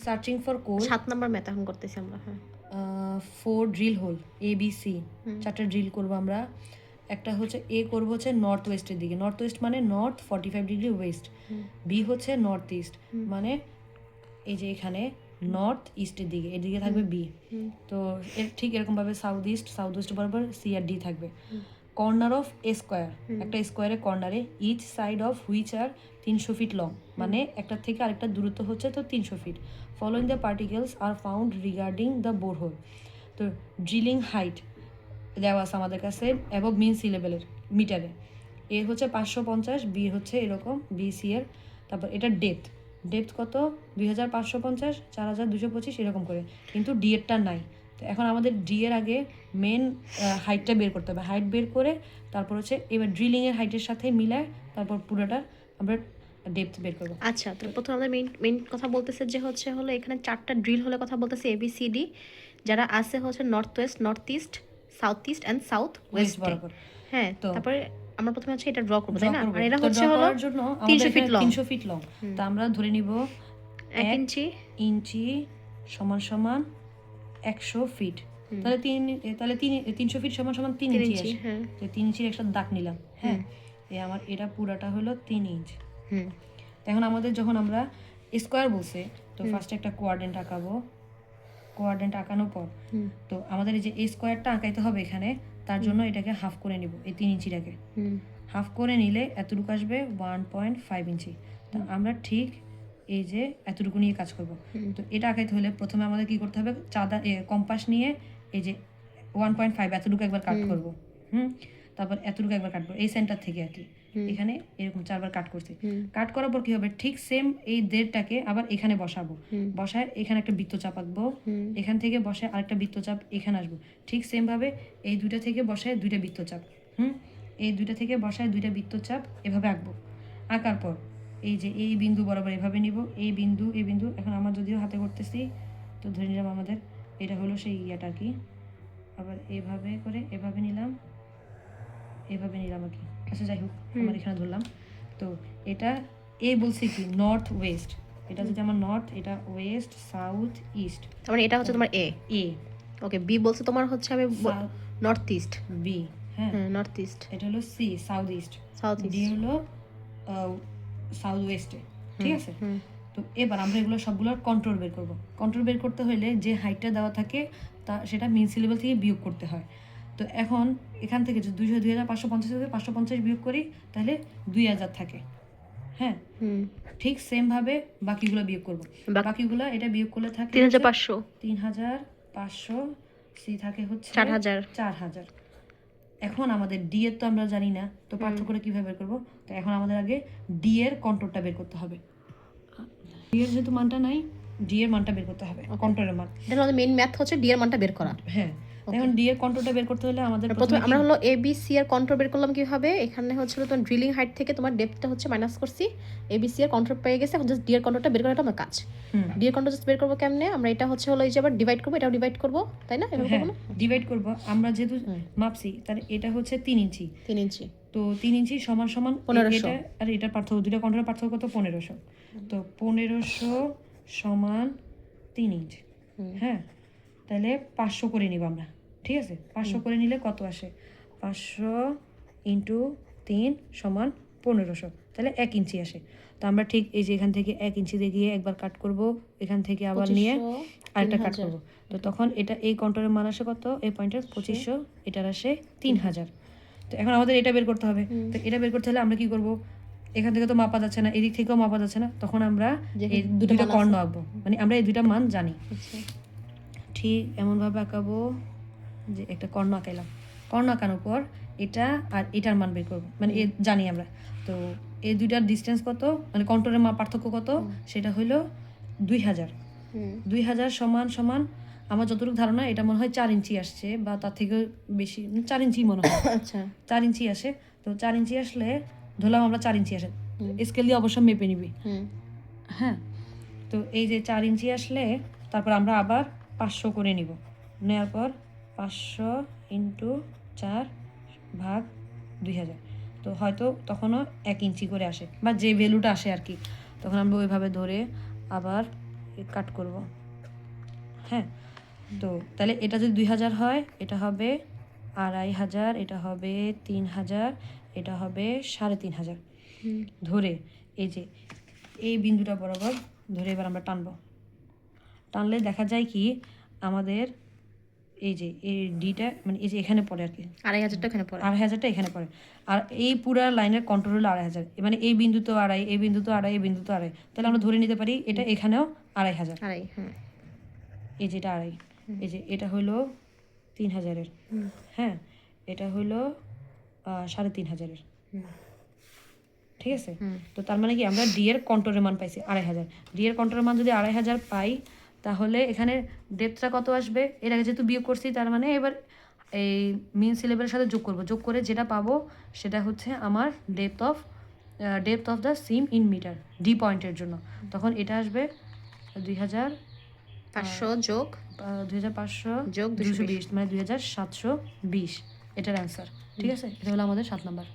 Searching for code 7 number math এখন করতেছি আমরা। হ্যাঁ 4 ড্রিল হোল ABC, 4টা ড্রিল করব আমরা। একটা হচ্ছে এ করব হচ্ছে নর্থ ওয়েস্টের দিকে, নর্থ ওয়েস্ট মানে নর্থ 45 ডিগ্রি ওয়েস্ট, বি হচ্ছে নর্থ ইস্ট মানে এই যে এখানে নর্থ ইস্টের দিকে, এদিকে থাকবে বি। তো এর ঠিক এরকমভাবে সাউথ ওয়েস্ট বরাবর সি আর ডি থাকবে। কর্নার অফ এ স্কোয়ার, একটা স্কোয়ারের কর্নারে each side of which are 300 feet long, মানে একটা থেকে আরেকটা দূরত্ব হচ্ছে তো 300 feet. Following the particles are found regarding the borehole. তো ড্রিলিং হাইট দেওয়া আছে আমাদের কাছে অ্যাবভ মিন সি লেভেলের মিটারে। এ হচ্ছে 550, বি হচ্ছে এরকম বিসি এর। তারপর এটা ডেপথ কত 2550, 4225 এরকম করে, কিন্তু ডি এরটা নাই। তো এখন আমাদের ডি এর আগে মেন হাইটটা বের করতে হবে, হাইট বের করে তারপর হচ্ছে এবার ড্রিলিংয়ের হাইটের সাথে মিলায় তারপর পুরোটা আমরা ডেপথ বের করবো। আচ্ছা, তো প্রথমে আমাদের মেইন কথা বলতেছে যে হলো এখানে 4টা ড্রিল হলে কথা বলতেছে ABCD, যারা আছে হচ্ছে north West, north east, south east and south west বরাবর। হ্যাঁ, তো তারপরে আমরা প্রথমে হচ্ছে এটা ড্র করবো, তাই না? আর এটা তো হচ্ছে ড্র হলো করার জন্য 300 ফিট লং। 300 feet long. তো আমরা ধরে নিব 1 ইঞ্চি ইঞ্চি সমান সমান 100 ফিট। তাহলে 300 ফিট সমান সমান 3 ইঞ্চি আসে। হ্যাঁ তো 3 ইঞ্চির একটা দাগ নিলাম। হ্যাঁ, আমার এটা পুরাটা হলো 3 ইঞ্চ। তো এখন আমাদের যখন আমরা স্কোয়ার বলছে, তো ফার্স্টে একটা কোয়াড্রেন্ট আঁকাবো। কোয়াড্রেন্ট আঁকানোর পর তো আমাদের এই যে এই স্কোয়ারটা আঁকাইতে হবে এখানে, তার জন্য এটাকে হাফ করে নিব, এই 3 ইঞ্চিটাকে হাফ করে নিলে এতটুকু আসবে 1.5 ইঞ্চি। তো আমরা ঠিক এই যে এতটুকু নিয়ে কাজ করব। তো এটা আঁকাইতে হলে প্রথমে আমাদের কি করতে হবে, কম্পাস নিয়ে এই যে 1.5 এতটুকু একবার কাট করব। তারপর এতটুকু একবার কাটবো এই সেন্টার থেকে আর কি, এখানে এরকম 4বার কাট করছি। কাট করার পর কি হবে, ঠিক সেম এই দেড়টাকে আবার এখানে বসাবো, বসায় এখানে একটা বৃত্তচাপ আঁকবো, এখান থেকে বসায় আরেকটা বৃত্তচাপ এখানে আসবো। ঠিক সেম ভাবে এই দুইটা থেকে বসায় দুইটা বৃত্তচাপ, এই দুইটা থেকে বসায় দুইটা বৃত্তচাপ এভাবে আঁকবো। আঁকার পর এই যে এই বিন্দু বরাবর এভাবে নিব, এই বিন্দু এখন আমার যদিও হাতে করতেছি, তো ধরে নিলাম আমাদের এটা হলো সেই ইয়াটা আর কি। আবার এভাবে করে এভাবে নিলাম আর কি। আচ্ছা যাই হোক, আমার এখানে ধরলাম। তো এটা এ বলছে কি নর্থ ওয়েস্ট, এটা যদি আমার নর্থ, এটা ওয়েস্ট, সাউথ ইস্ট, তার মানে এটা হচ্ছে তোমার এ। ওকে, বি বলছে তোমার হচ্ছে আমি নর্থ ইস্ট, বি হ্যাঁ নর্থ ইস্ট। এটা হলো সি সাউথ ইস্ট, ডি হলো সাউথ ওয়েস্টে, ঠিক আছে? তো এবার আমরা এগুলো সবগুলোর কন্ট্রোল বের করব। কন্ট্রোল বের করতে হলে যে হাইটটা দেওয়া থাকে তা সেটা মিন সি লেভেল থেকে বিয়োগ করতে হয়। তো এখন এখান থেকে যদি 2550 থেকে 550 বিয়োগ করি তাহলে 2000 থাকে। হ্যাঁ, ঠিক সেম ভাবে বাকিগুলো বিয়োগ করব। বাকিগুলো এটা বিয়োগ করলে থাকে 3500, সি থাকে হচ্ছে 4000। এখন আমাদের ডি এর তো আমরা জানি না, তো পার্থক্যটা কিভাবে বের করবো? তো এখন আমাদের আগে ডি এর কন্ট্রোলটা বের করতে হবে। ডি এর যেহেতু মানটা নাই, ডি এর মানটা বের করতে হবে, কন্ট্রোলের মান। এটা আমাদের মেইন ম্যাথ হচ্ছে ডি এর মানটা বের করা। হ্যাঁ, এখন ডি এর কন্ট্রোলটা বের করতে হলে আমাদের প্রথমে আমরা হলো এ বি সি এর কন্ট্রোল বের করলাম কিভাবে, এখানে হচ্ছে তোমার ড্রিলিং হাইট থেকে তোমার ডেপথটা হচ্ছে মাইনাস করছি, এ বি সি এর কন্ট্রোল পেয়ে গেছে, এখন জাস্ট ডি এর কন্ট্রোলটা বের করাটা আমার কাজ। ডি এর কন্ট্রোল জাস্ট বের করবো কেমনে, আমরা এটা হচ্ছে হলো এই যে আবার ডিভাইড করবো, এটাও ডিভাইড করবো, তাই না? এভাবে করবো না, ডিভাইড করবো আমরা যেহেতু মাপছি, তাহলে এটা হচ্ছে 3 ইঞ্চি, তো 3 ইঞ্চি সমান সমান 1500, আর এটার পার্থক্য, দুটো কন্ট্রোলের পার্থক্য কত? 1500। তো 1500 সমান 3 ইঞ্চ। হ্যাঁ, তাহলে 500 করে নিব আমরা, ঠিক আছে? 500 করে নিলে কত আসে? 500 ইন্টু 3 সমান 1500, তাহলে 1 ইঞ্চি আসে। তো আমরা ঠিক এই যে এখান থেকে 1 ইঞ্চি দিয়ে গিয়ে একবার কাট করব, এখান থেকে আবার নিয়ে আরেকটা কাট করব। তো তখন এটা এই কন্ট্রোলের মান আসে কত? এই পয়েন্টের 2500, এটার আসে 3000। তো এখন আমাদের এটা বের করতে হবে। তো এটা বের করতে হলে আমরা কি করব, এখান থেকে তো মাপা যাচ্ছে না, এদিক থেকেও মাপা যাচ্ছে না, তখন আমরা এই দুটো কর্ণ আঁকবো, মানে আমরা এই দুইটা মান জানি। ঠিক এমনভাবে আঁকাবো যে একটা কর্ণ আঁকাইলাম, কর্ণ আঁকানোর পর এটা আর এটার মান বের করবো, মানে জানি আমরা। তো এই দুইটার ডিস্টেন্স কত, মানে কন্ট্রোলের পার্থক্য কত, সেটা হলো 2000। 2000 সমান সমান আমার যতটুকু ধারণা এটা মনে হয় 4 ইঞ্চি আসছে, বা তার থেকেও বেশি, 4 ইঞ্চি মনে হয়। আচ্ছা, 4 ইঞ্চি আসে। তো 4 ইঞ্চি আসলে ধরলাম আমরা 4 ইঞ্চি আসে, স্কেল দিয়ে অবশ্য মেপে নিবি। হ্যাঁ, তো এই যে 4 ইঞ্চি আসলে তারপর আমরা আবার 500 করে নিব, নেওয়ার পর 500 ইন্টু 4 ভাগ 2000, তো হয়তো তখনও 1 ইঞ্চি করে আসে, বা যে ভ্যালুটা আসে আর কি। তখন আমরা ওইভাবে ধরে আবার কাট করব। হ্যাঁ, তো তাহলে এটা যদি 2000 হয়, এটা হবে 2500, এটা হবে 3000, এটা হবে 3500 ধরে এই যে এই বিন্দুটা বরাবর ধরে এবার আমরা টানবো। টানলে দেখা যায় কি আমাদের এই যে এই ডিটা মানে এই যে এখানে পড়ে আর কি 2500টা এখানে পড়ে, 2500টা এখানে পড়ে। আর এই পুরা লাইনের কন্ট্রোল হলো 2500, মানে এই বিন্দু তো 2.5, এই বিন্দু তো 2.5, এই বিন্দু তো 2.5, তাহলে আমরা ধরে নিতে পারি এটা এখানেও 2500। এই যে এটা 2.5, এই যে এটা হলো 3000-এর, হ্যাঁ এটা হলো 3500-এর, ঠিক আছে। তো তার মানে কি আমরা ডি এর কন্ট্রোলের মান পাইছি 2500। ডি এর কন্ট্রোলের মান যদি 2500 পাই, তাহলে এখানে ডেপথটা কত আসবে, এর আগে যেহেতু বিয়োগ করছি, তার মানে এবার এই মিন সি লেভেলের সাথে যোগ করব, যোগ করে যেটা পাবো সেটা হচ্ছে আমার depth of the seam in metre D পয়েন্টের জন্য। তখন এটা আসবে 500 যোগ 2500 যোগ 220, মানে 2720, এটার অ্যান্সার। ঠিক আছে, এটা হলো আমাদের 7 নাম্বার।